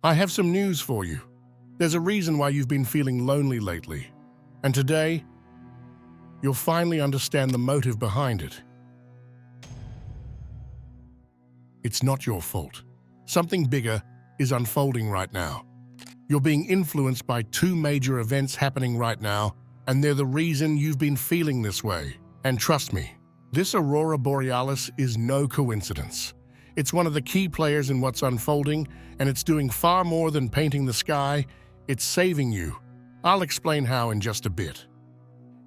I have some news for you. There's a reason why you've been feeling lonely lately. And today, you'll finally understand the motive behind it. It's not your fault. Something bigger is unfolding right now. You're being influenced by two major events happening right now, and they're the reason you've been feeling this way. And trust me, this Aurora Borealis is no coincidence. It's one of the key players in what's unfolding, and it's doing far more than painting the sky. It's saving you. I'll explain how in just a bit.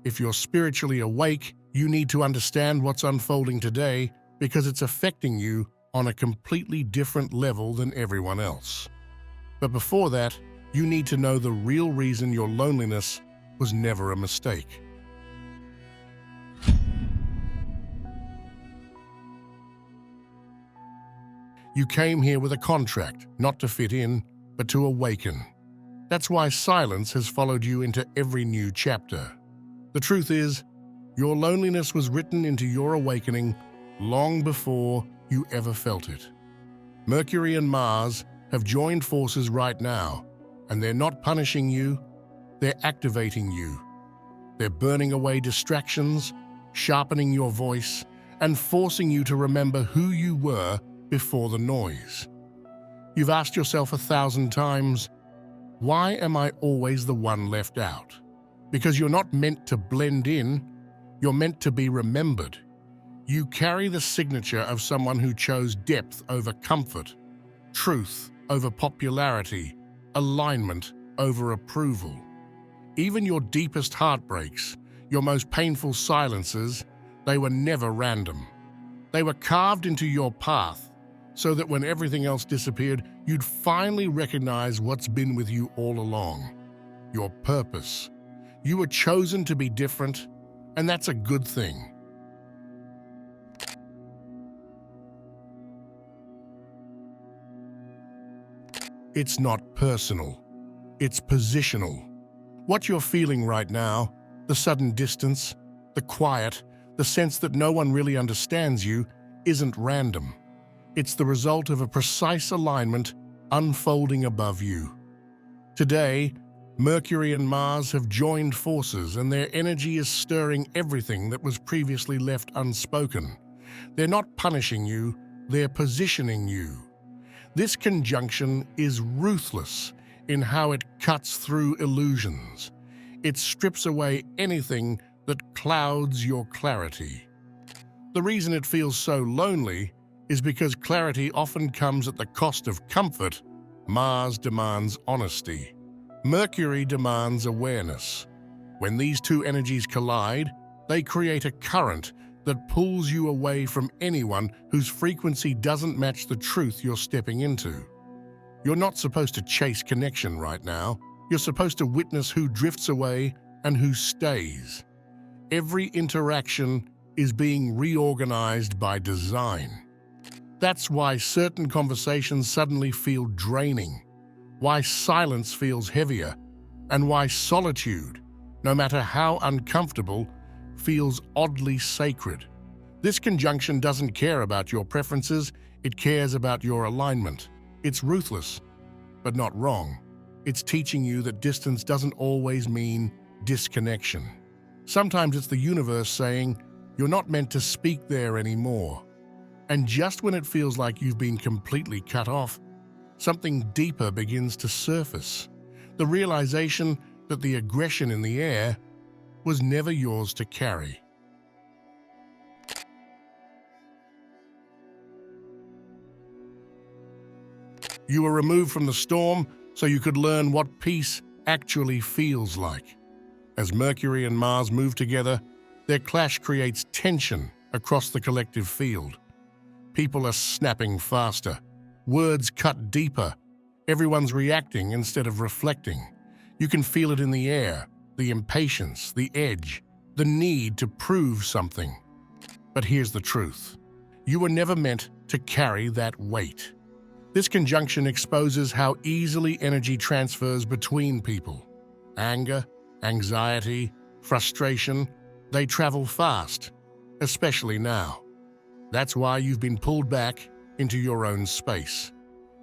If you're spiritually awake, you need to understand what's unfolding today because it's affecting you on a completely different level than everyone else. But before that, you need to know the real reason your loneliness was never a mistake. You came here with a contract, not to fit in, but to awaken. That's why silence has followed you into every new chapter. The truth is, your loneliness was written into your awakening long before you ever felt it. Mercury and Mars have joined forces right now, and they're not punishing you, they're activating you. They're burning away distractions, sharpening your voice, and forcing you to remember who you were before the noise. You've asked yourself 1,000 times, why am I always the one left out? Because you're not meant to blend in, you're meant to be remembered. You carry the signature of someone who chose depth over comfort, truth over popularity, alignment over approval. Even your deepest heartbreaks, your most painful silences, they were never random. They were carved into your path so that when everything else disappeared, you'd finally recognize what's been with you all along. Your purpose. You were chosen to be different, and that's a good thing. It's not personal. It's positional. What you're feeling right now, the sudden distance, the quiet, the sense that no one really understands you, isn't random. It's the result of a precise alignment unfolding above you. Today, Mercury and Mars have joined forces, and their energy is stirring everything that was previously left unspoken. They're not punishing you, they're positioning you. This conjunction is ruthless in how it cuts through illusions. It strips away anything that clouds your clarity. The reason it feels so lonely is because clarity often comes at the cost of comfort. Mars demands honesty. Mercury demands awareness. When these two energies collide, they create a current that pulls you away from anyone whose frequency doesn't match the truth you're stepping into. You're not supposed to chase connection right now. You're supposed to witness who drifts away and who stays. Every interaction is being reorganized by design. That's why certain conversations suddenly feel draining, why silence feels heavier, and why solitude, no matter how uncomfortable, feels oddly sacred. This conjunction doesn't care about your preferences, it cares about your alignment. It's ruthless, but not wrong. It's teaching you that distance doesn't always mean disconnection. Sometimes it's the universe saying, you're not meant to speak there anymore. And just when it feels like you've been completely cut off, something deeper begins to surface. The realization that the aggression in the air was never yours to carry. You were removed from the storm so you could learn what peace actually feels like. As Mercury and Mars move together, their clash creates tension across the collective field. People are snapping faster, words cut deeper, everyone's reacting instead of reflecting. You can feel it in the air, the impatience, the edge, the need to prove something. But here's the truth. You were never meant to carry that weight. This conjunction exposes how easily energy transfers between people. Anger, anxiety, frustration, they travel fast, especially now. That's why you've been pulled back into your own space.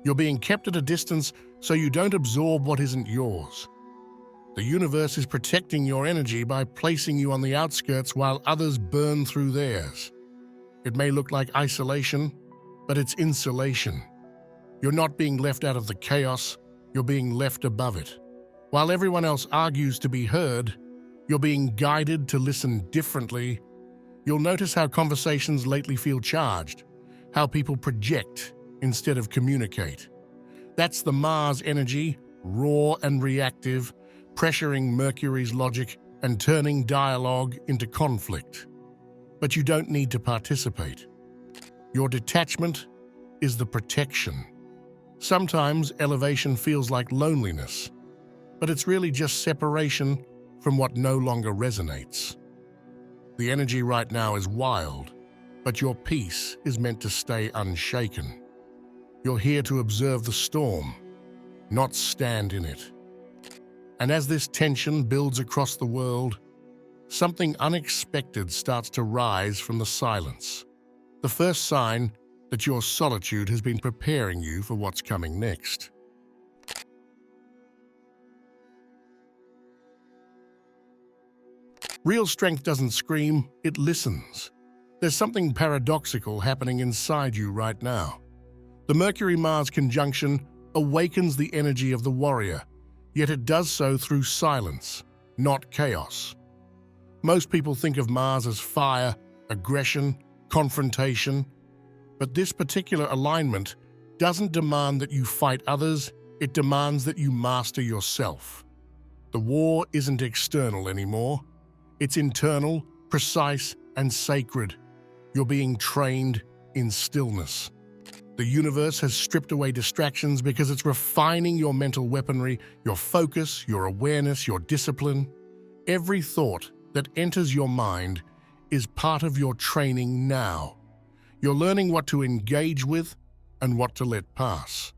You're being kept at a distance so you don't absorb what isn't yours. The universe is protecting your energy by placing you on the outskirts while others burn through theirs. It may look like isolation, but it's insulation. You're not being left out of the chaos, you're being left above it. While everyone else argues to be heard, you're being guided to listen differently. You'll notice how conversations lately feel charged, how people project instead of communicate. That's the Mars energy, raw and reactive, pressuring Mercury's logic and turning dialogue into conflict. But you don't need to participate. Your detachment is the protection. Sometimes elevation feels like loneliness, but it's really just separation from what no longer resonates. The energy right now is wild, but your peace is meant to stay unshaken. You're here to observe the storm, not stand in it. And as this tension builds across the world, something unexpected starts to rise from the silence. The first sign that your solitude has been preparing you for what's coming next. Real strength doesn't scream, it listens. There's something paradoxical happening inside you right now. The Mercury-Mars conjunction awakens the energy of the warrior, yet it does so through silence, not chaos. Most people think of Mars as fire, aggression, confrontation, but this particular alignment doesn't demand that you fight others, it demands that you master yourself. The war isn't external anymore. It's internal, precise, and sacred. You're being trained in stillness. The universe has stripped away distractions because it's refining your mental weaponry, your focus, your awareness, your discipline. Every thought that enters your mind is part of your training now. You're learning what to engage with and what to let pass.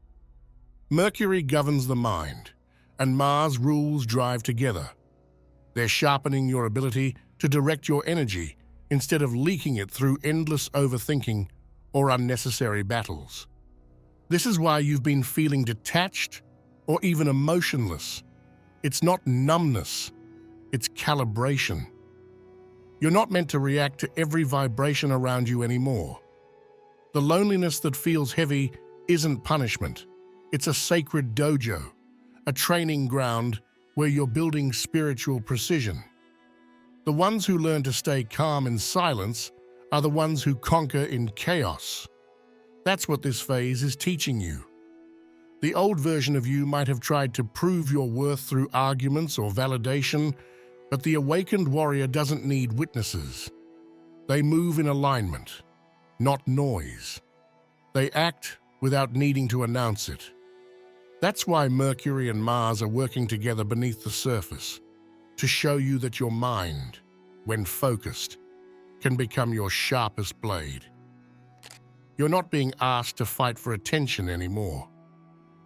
Mercury governs the mind, and Mars rules drive together. They're sharpening your ability to direct your energy instead of leaking it through endless overthinking or unnecessary battles. This is why you've been feeling detached or even emotionless. It's not numbness, it's calibration. You're not meant to react to every vibration around you anymore. The loneliness that feels heavy isn't punishment. It's a sacred dojo, a training ground where you're building spiritual precision. The ones who learn to stay calm in silence are the ones who conquer in chaos. That's what this phase is teaching you. The old version of you might have tried to prove your worth through arguments or validation, but the awakened warrior doesn't need witnesses. They move in alignment, not noise. They act without needing to announce it. That's why Mercury and Mars are working together beneath the surface, to show you that your mind, when focused, can become your sharpest blade. You're not being asked to fight for attention anymore.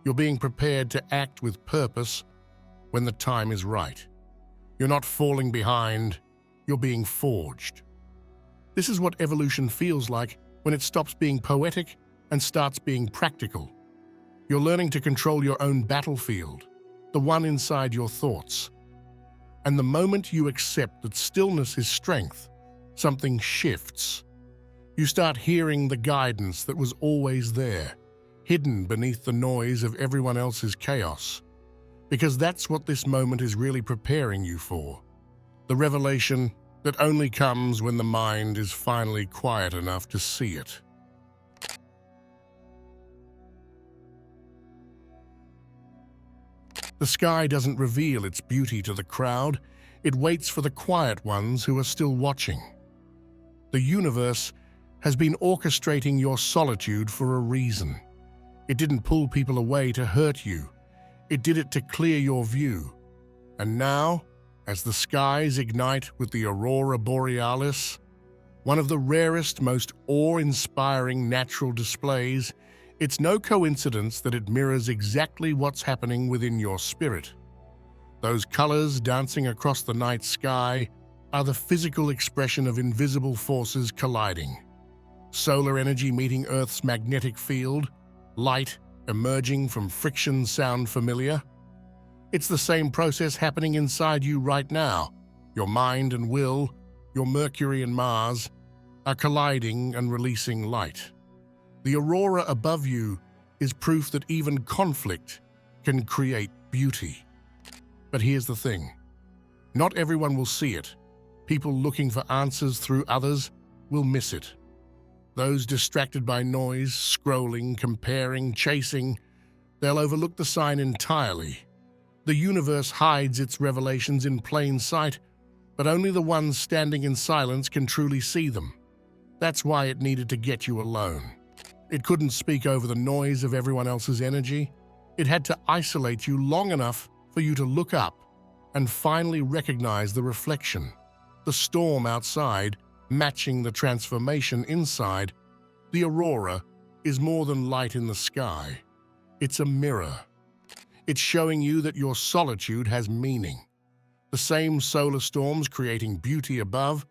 You're being prepared to act with purpose when the time is right. You're not falling behind, you're being forged. This is what evolution feels like when it stops being poetic and starts being practical. You're learning to control your own battlefield, the one inside your thoughts. And the moment you accept that stillness is strength, something shifts. You start hearing the guidance that was always there, hidden beneath the noise of everyone else's chaos. Because that's what this moment is really preparing you for. The revelation that only comes when the mind is finally quiet enough to see it. The sky doesn't reveal its beauty to the crowd. It waits for the quiet ones who are still watching. The universe has been orchestrating your solitude for a reason. It didn't pull people away to hurt you. It did it to clear your view. And now, as the skies ignite with the Aurora Borealis, one of the rarest, most awe-inspiring natural displays, it's no coincidence that it mirrors exactly what's happening within your spirit. Those colors dancing across the night sky are the physical expression of invisible forces colliding. Solar energy meeting Earth's magnetic field, light emerging from friction sound familiar? It's the same process happening inside you right now. Your mind and will, your Mercury and Mars, are colliding and releasing light. The aurora above you is proof that even conflict can create beauty. But here's the thing. Not everyone will see it. People looking for answers through others will miss it. Those distracted by noise, scrolling, comparing, chasing, they'll overlook the sign entirely. The universe hides its revelations in plain sight, but only the ones standing in silence can truly see them. That's why it needed to get you alone. It couldn't speak over the noise of everyone else's energy. It had to isolate you long enough for you to look up and finally recognize the reflection, the storm outside matching the transformation inside. The aurora is more than light in the sky. It's a mirror. It's showing you that your solitude has meaning. The same solar storms creating beauty above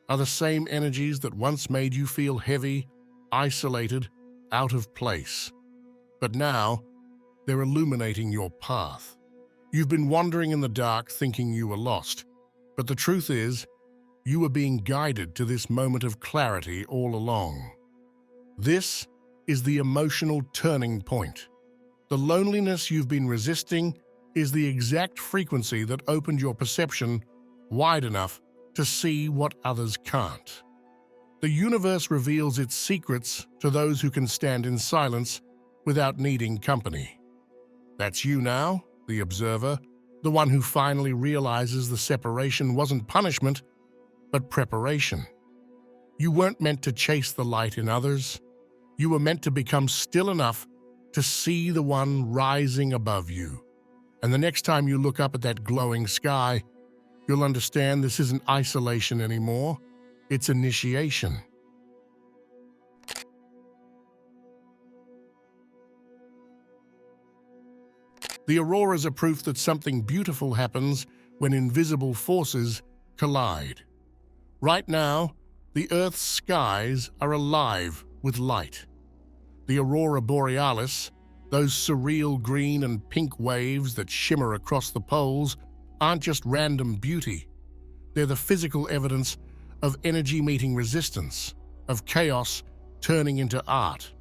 are the same energies that once made you feel heavy, isolated, out of place. But now, they're illuminating your path. You've been wandering in the dark thinking you were lost, but the truth is, you were being guided to this moment of clarity all along. This is the emotional turning point. The loneliness you've been resisting is the exact frequency that opened your perception wide enough to see what others can't. The universe reveals its secrets to those who can stand in silence without needing company. That's you now, the observer, the one who finally realizes the separation wasn't punishment, but preparation. You weren't meant to chase the light in others. You were meant to become still enough to see the one rising above you. And the next time you look up at that glowing sky, you'll understand this isn't isolation anymore. It's initiation. The auroras are proof that something beautiful happens when invisible forces collide. Right now, the Earth's skies are alive with light. The Aurora Borealis, those surreal green and pink waves that shimmer across the poles, aren't just random beauty. They're the physical evidence of energy meeting resistance, of chaos turning into art.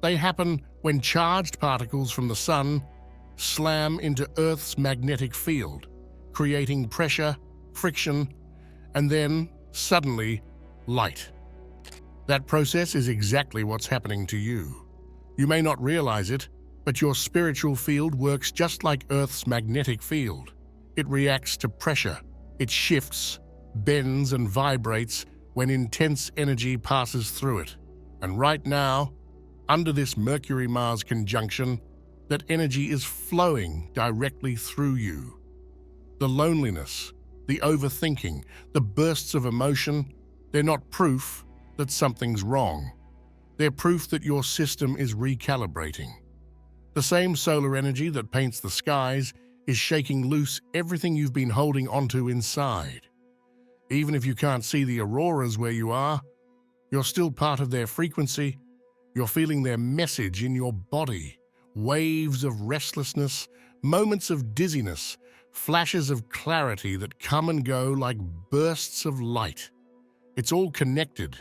They happen when charged particles from the sun slam into Earth's magnetic field, creating pressure, friction, and then, suddenly, light. That process is exactly what's happening to you. You may not realize it, but your spiritual field works just like Earth's magnetic field. It reacts to pressure. It shifts, bends, and vibrates when intense energy passes through it. And right now, under this Mercury-Mars conjunction, that energy is flowing directly through you. The loneliness, the overthinking, the bursts of emotion, they're not proof that something's wrong. They're proof that your system is recalibrating. The same solar energy that paints the skies is shaking loose everything you've been holding onto inside. Even if you can't see the auroras where you are, you're still part of their frequency. You're feeling their message in your body. Waves of restlessness, moments of dizziness, flashes of clarity that come and go like bursts of light. It's all connected.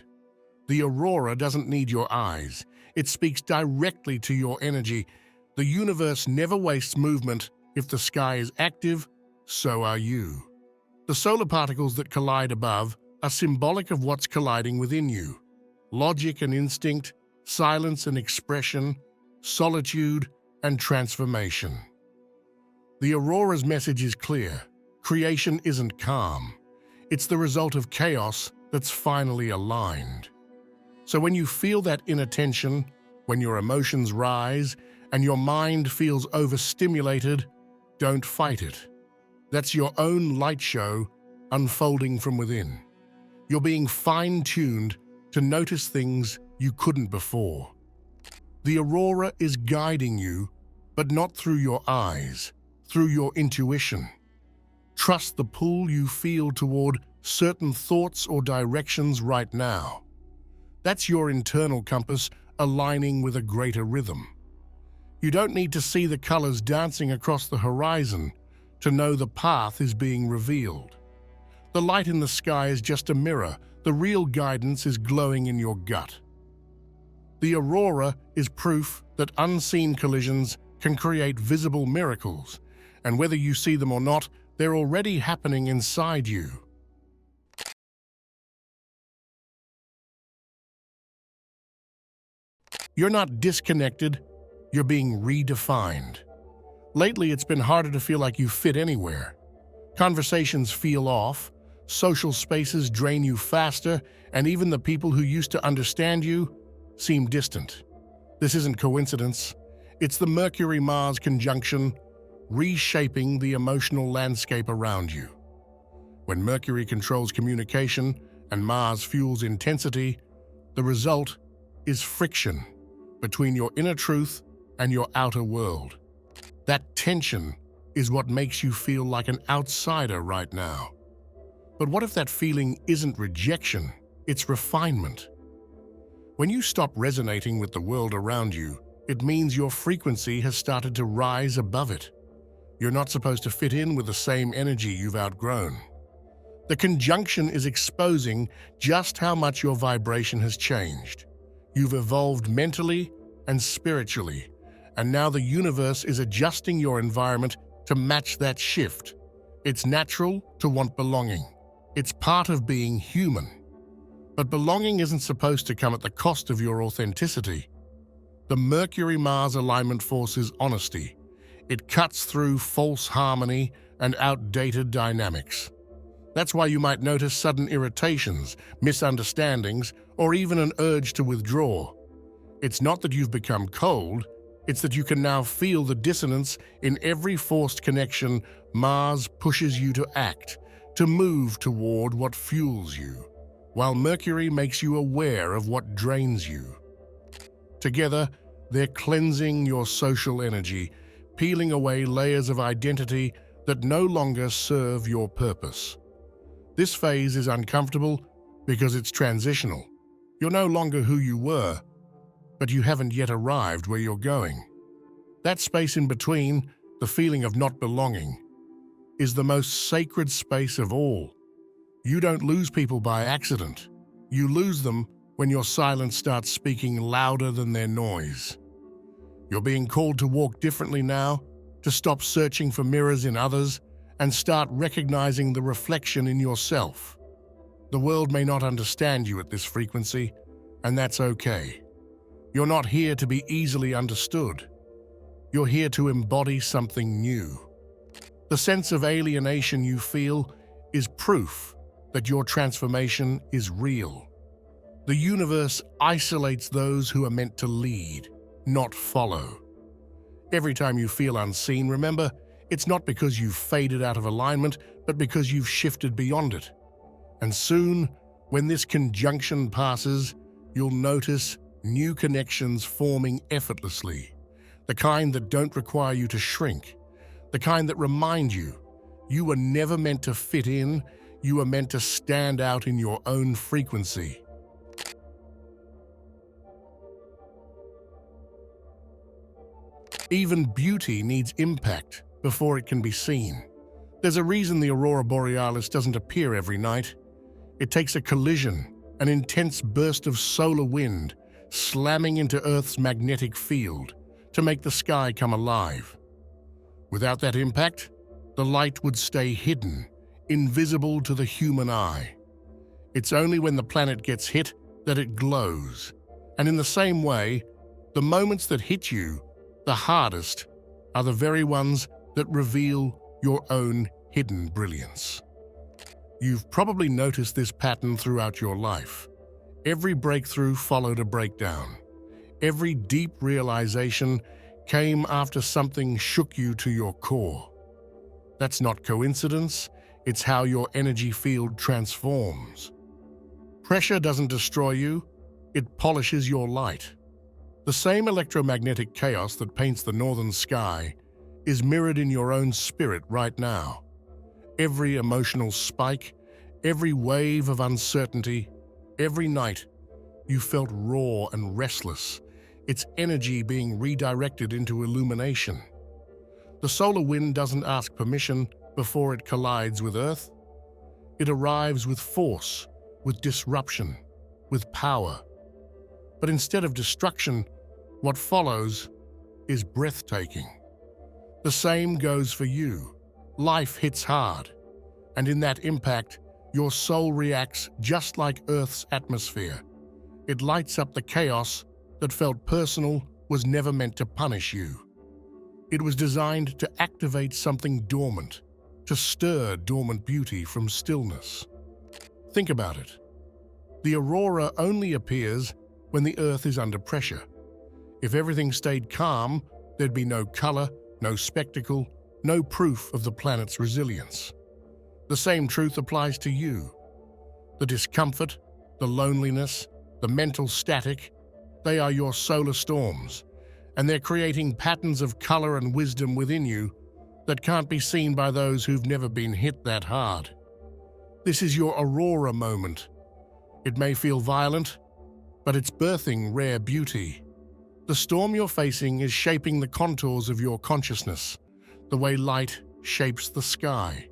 The aurora doesn't need your eyes. It speaks directly to your energy. The universe never wastes movement. If the sky is active, so are you. The solar particles that collide above are symbolic of what's colliding within you. Logic and instinct, silence and expression, solitude and transformation. The aurora's message is clear. Creation isn't calm. It's the result of chaos that's finally aligned. So when you feel that inner tension, when your emotions rise and your mind feels overstimulated, don't fight it. That's your own light show unfolding from within. You're being fine-tuned to notice things you couldn't before. The aurora is guiding you, but not through your eyes, through your intuition. Trust the pull you feel toward certain thoughts or directions right now. That's your internal compass aligning with a greater rhythm. You don't need to see the colors dancing across the horizon to know the path is being revealed. The light in the sky is just a mirror. The real guidance is glowing in your gut. The aurora is proof that unseen collisions can create visible miracles, and whether you see them or not, they're already happening inside you. You're not disconnected, you're being redefined. Lately, it's been harder to feel like you fit anywhere. Conversations feel off, social spaces drain you faster, and even the people who used to understand you seem distant. This isn't coincidence. It's the Mercury-Mars conjunction reshaping the emotional landscape around you. When Mercury controls communication and Mars fuels intensity, the result is friction between your inner truth and your outer world. That tension is what makes you feel like an outsider right now. But what if that feeling isn't rejection, it's refinement? When you stop resonating with the world around you, it means your frequency has started to rise above it. You're not supposed to fit in with the same energy you've outgrown. The conjunction is exposing just how much your vibration has changed. You've evolved mentally and spiritually, and now the universe is adjusting your environment to match that shift. It's natural to want belonging. It's part of being human. But belonging isn't supposed to come at the cost of your authenticity. The Mercury-Mars alignment forces honesty. It cuts through false harmony and outdated dynamics. That's why you might notice sudden irritations, misunderstandings, or even an urge to withdraw. It's not that you've become cold, it's that you can now feel the dissonance in every forced connection. Mars pushes you to act, to move toward what fuels you, while Mercury makes you aware of what drains you. Together, they're cleansing your social energy, peeling away layers of identity that no longer serve your purpose. This phase is uncomfortable because it's transitional. You're no longer who you were, but you haven't yet arrived where you're going. That space in between, the feeling of not belonging, is the most sacred space of all. You don't lose people by accident. You lose them when your silence starts speaking louder than their noise. You're being called to walk differently now, to stop searching for mirrors in others, and start recognizing the reflection in yourself. The world may not understand you at this frequency, and that's okay. You're not here to be easily understood. You're here to embody something new. The sense of alienation you feel is proof that your transformation is real. The universe isolates those who are meant to lead, not follow. Every time you feel unseen, remember, it's not because you've faded out of alignment, but because you've shifted beyond it. And soon, when this conjunction passes, you'll notice new connections forming effortlessly. The kind that don't require you to shrink. The kind that remind you, you were never meant to fit in, you were meant to stand out in your own frequency. Even beauty needs impact before it can be seen. There's a reason the Aurora Borealis doesn't appear every night. It takes a collision, an intense burst of solar wind, slamming into Earth's magnetic field to make the sky come alive. Without that impact, the light would stay hidden, invisible to the human eye. It's only when the planet gets hit that it glows. And in the same way, the moments that hit you the hardest are the very ones that reveal your own hidden brilliance. You've probably noticed this pattern throughout your life. Every breakthrough followed a breakdown. Every deep realization came after something shook you to your core. That's not coincidence, it's how your energy field transforms. Pressure doesn't destroy you, it polishes your light. The same electromagnetic chaos that paints the northern sky is mirrored in your own spirit right now. Every emotional spike, every wave of uncertainty, every night you felt raw and restless. its energy being redirected into illumination. The solar wind doesn't ask permission before it collides with Earth. It arrives with force, with disruption, with power. But instead of destruction, what follows is breathtaking. The same goes for you. Life hits hard, and in that impact, your soul reacts just like Earth's atmosphere. It lights up the chaos that felt personal, was never meant to punish you. It was designed to activate something dormant, to stir dormant beauty from stillness. Think about it. The aurora only appears when the Earth is under pressure. If everything stayed calm, there'd be no color, no spectacle, no proof of the planet's resilience. The same truth applies to you. The discomfort, the loneliness, the mental static, they are your solar storms, and they're creating patterns of color and wisdom within you that can't be seen by those who've never been hit that hard. This is your aurora moment. It may feel violent, but it's birthing rare beauty. The storm you're facing is shaping the contours of your consciousness, the way light shapes the sky.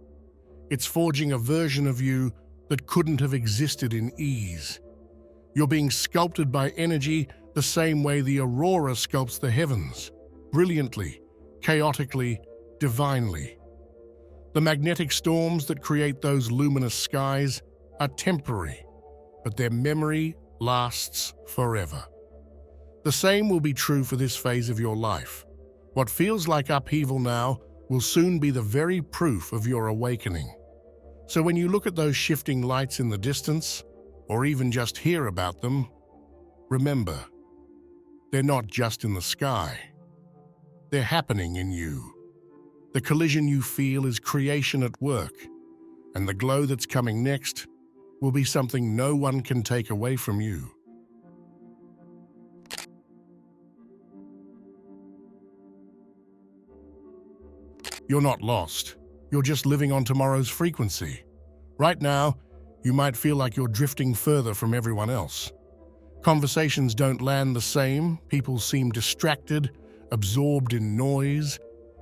It's forging a version of you that couldn't have existed in ease. You're being sculpted by energy the same way the aurora sculpts the heavens, brilliantly, chaotically, divinely. The magnetic storms that create those luminous skies are temporary, but their memory lasts forever. The same will be true for this phase of your life. What feels like upheaval now will soon be the very proof of your awakening. So when you look at those shifting lights in the distance, or even just hear about them, remember, they're not just in the sky. They're happening in you. The collision you feel is creation at work, and the glow that's coming next will be something no one can take away from you. You're not lost. You're just living on tomorrow's frequency. Right now, you might feel like you're drifting further from everyone else. Conversations don't land the same, people seem distracted, absorbed in noise,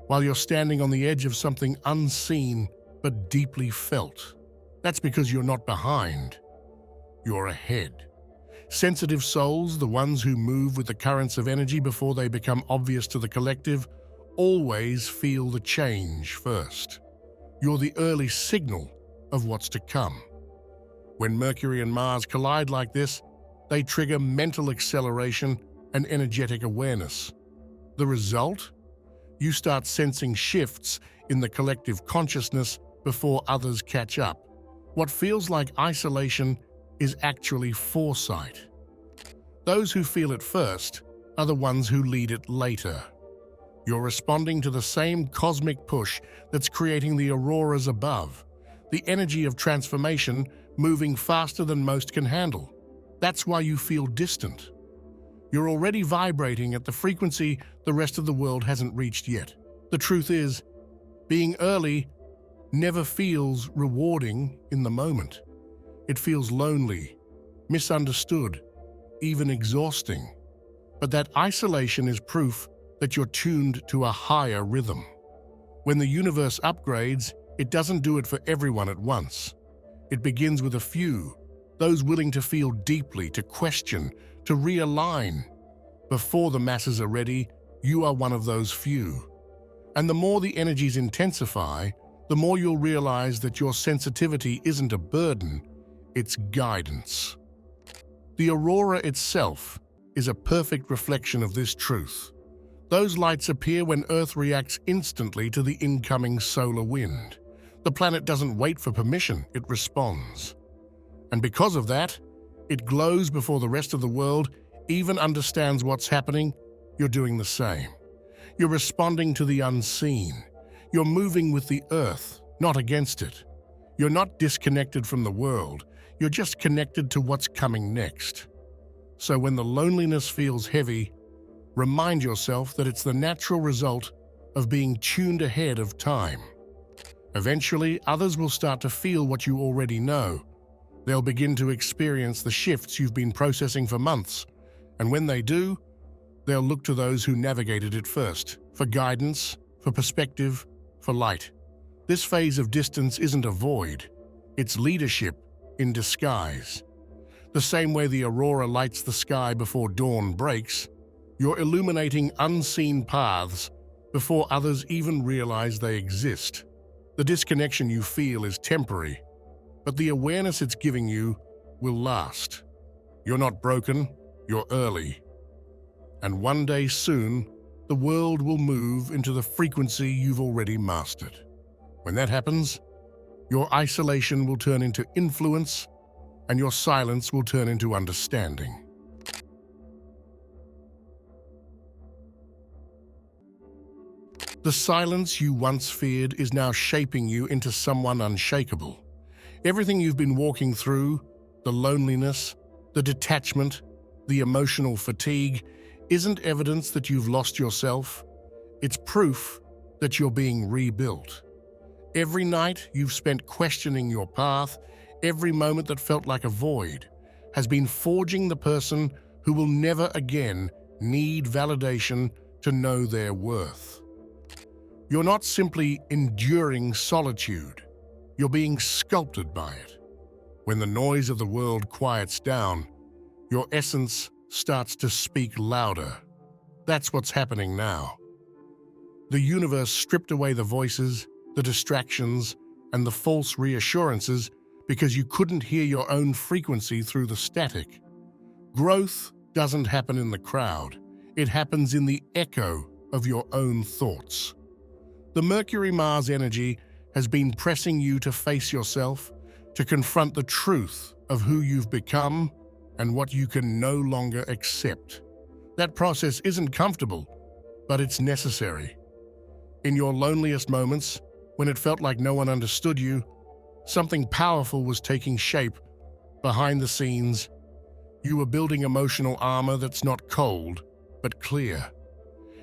while you're standing on the edge of something unseen but deeply felt. That's because you're not behind, you're ahead. Sensitive souls, the ones who move with the currents of energy before they become obvious to the collective, always feel the change first. You're the early signal of what's to come. When Mercury and Mars collide like this, they trigger mental acceleration and energetic awareness. The result? You start sensing shifts in the collective consciousness before others catch up. What feels like isolation is actually foresight. Those who feel it first are the ones who lead it later. You're responding to the same cosmic push that's creating the auroras above, the energy of transformation moving faster than most can handle. That's why you feel distant. You're already vibrating at the frequency the rest of the world hasn't reached yet. The truth is, being early never feels rewarding in the moment. It feels lonely, misunderstood, even exhausting. But that isolation is proof that you're tuned to a higher rhythm. When the universe upgrades, it doesn't do it for everyone at once. It begins with a few, those willing to feel deeply, to question, to realign. Before the masses are ready, you are one of those few. And the more the energies intensify, the more you'll realize that your sensitivity isn't a burden, it's guidance. The aurora itself is a perfect reflection of this truth. Those lights appear when Earth reacts instantly to the incoming solar wind. The planet doesn't wait for permission, it responds. And because of that, it glows before the rest of the world even understands what's happening. You're doing the same. You're responding to the unseen. You're moving with the Earth, not against it. You're not disconnected from the world. You're just connected to what's coming next. So when the loneliness feels heavy, remind yourself that it's the natural result of being tuned ahead of time. Eventually, others will start to feel what you already know. They'll begin to experience the shifts you've been processing for months, and when they do, They'll look to those who navigated it first, for guidance, for perspective, for light. This phase of distance isn't a void, it's leadership in disguise. The same way the aurora lights the sky before dawn breaks, you're illuminating unseen paths before others even realize they exist. The disconnection you feel is temporary, but the awareness it's giving you will last. You're not broken, you're early. And one day soon, the world will move into the frequency you've already mastered. When that happens, your isolation will turn into influence, and your silence will turn into understanding. The silence you once feared is now shaping you into someone unshakable. Everything you've been walking through, the loneliness, the detachment, the emotional fatigue, isn't evidence that you've lost yourself. It's proof that you're being rebuilt. Every night you've spent questioning your path, every moment that felt like a void, has been forging the person who will never again need validation to know their worth. You're not simply enduring solitude, you're being sculpted by it. When the noise of the world quiets down, your essence starts to speak louder. That's what's happening now. The universe stripped away the voices, the distractions, and the false reassurances because you couldn't hear your own frequency through the static. Growth doesn't happen in the crowd. It happens in the echo of your own thoughts. The Mercury-Mars energy has been pressing you to face yourself, to confront the truth of who you've become and what you can no longer accept. That process isn't comfortable, but it's necessary. In your loneliest moments, when it felt like no one understood you, something powerful was taking shape behind the scenes. You were building emotional armor that's not cold, but clear.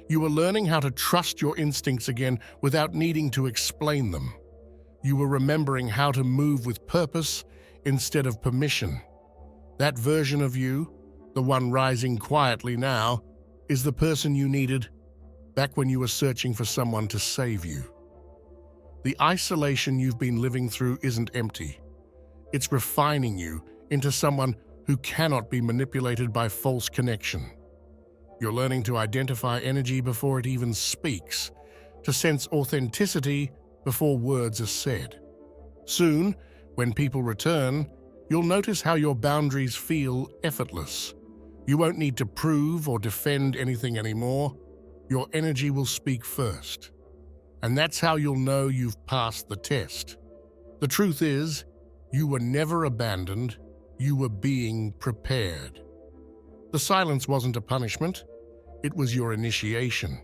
You were learning how to trust your instincts again without needing to explain them. You were remembering how to move with purpose instead of permission. That version of you, the one rising quietly now, is the person you needed back when you were searching for someone to save you. The isolation you've been living through isn't empty. It's refining you into someone who cannot be manipulated by false connection. You're learning to identify energy before it even speaks, to sense authenticity before words are said. Soon, when people return, you'll notice how your boundaries feel effortless. You won't need to prove or defend anything anymore. Your energy will speak first. And that's how you'll know you've passed the test. The truth is, you were never abandoned, you were being prepared. The silence wasn't a punishment, it was your initiation.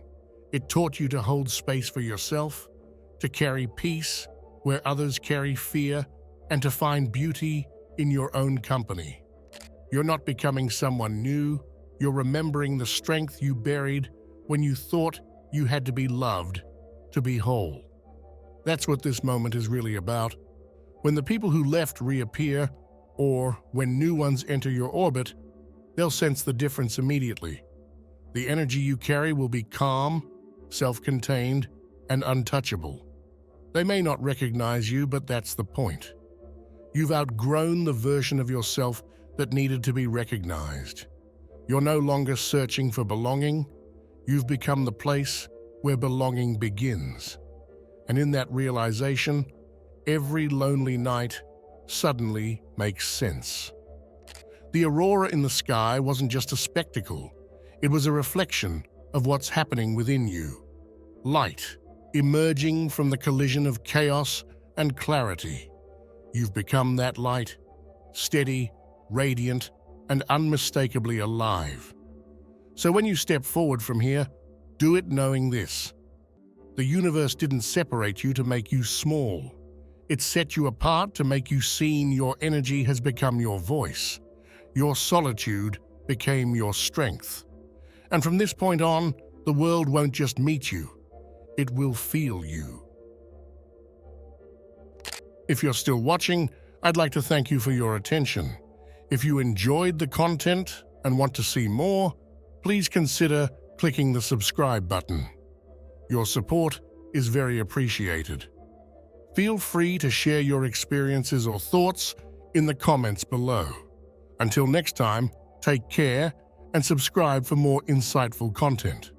It taught you to hold space for yourself, to carry peace where others carry fear, and to find beauty in your own company. You're not becoming someone new, you're remembering the strength you buried when you thought you had to be loved to be whole. That's what this moment is really about. When the people who left reappear, or when new ones enter your orbit, they'll sense the difference immediately. The energy you carry will be calm, self-contained, and untouchable. They may not recognize you, but that's the point. You've outgrown the version of yourself that needed to be recognized. You're no longer searching for belonging. You've become the place where belonging begins. And in that realization, every lonely night suddenly makes sense. The aurora in the sky wasn't just a spectacle. It was a reflection of what's happening within you. Light, emerging from the collision of chaos and clarity. You've become that light, steady, radiant, and unmistakably alive. So when you step forward from here, do it knowing this. The universe didn't separate you to make you small. It set you apart to make you seen. Your energy has become your voice. Your solitude became your strength. And from this point on, the world won't just meet you, it will feel you. If you're still watching, I'd like to thank you for your attention. If you enjoyed the content and want to see more, please consider clicking the subscribe button. Your support is very appreciated. Feel free to share your experiences or thoughts in the comments below. Until next time, take care and subscribe for more insightful content.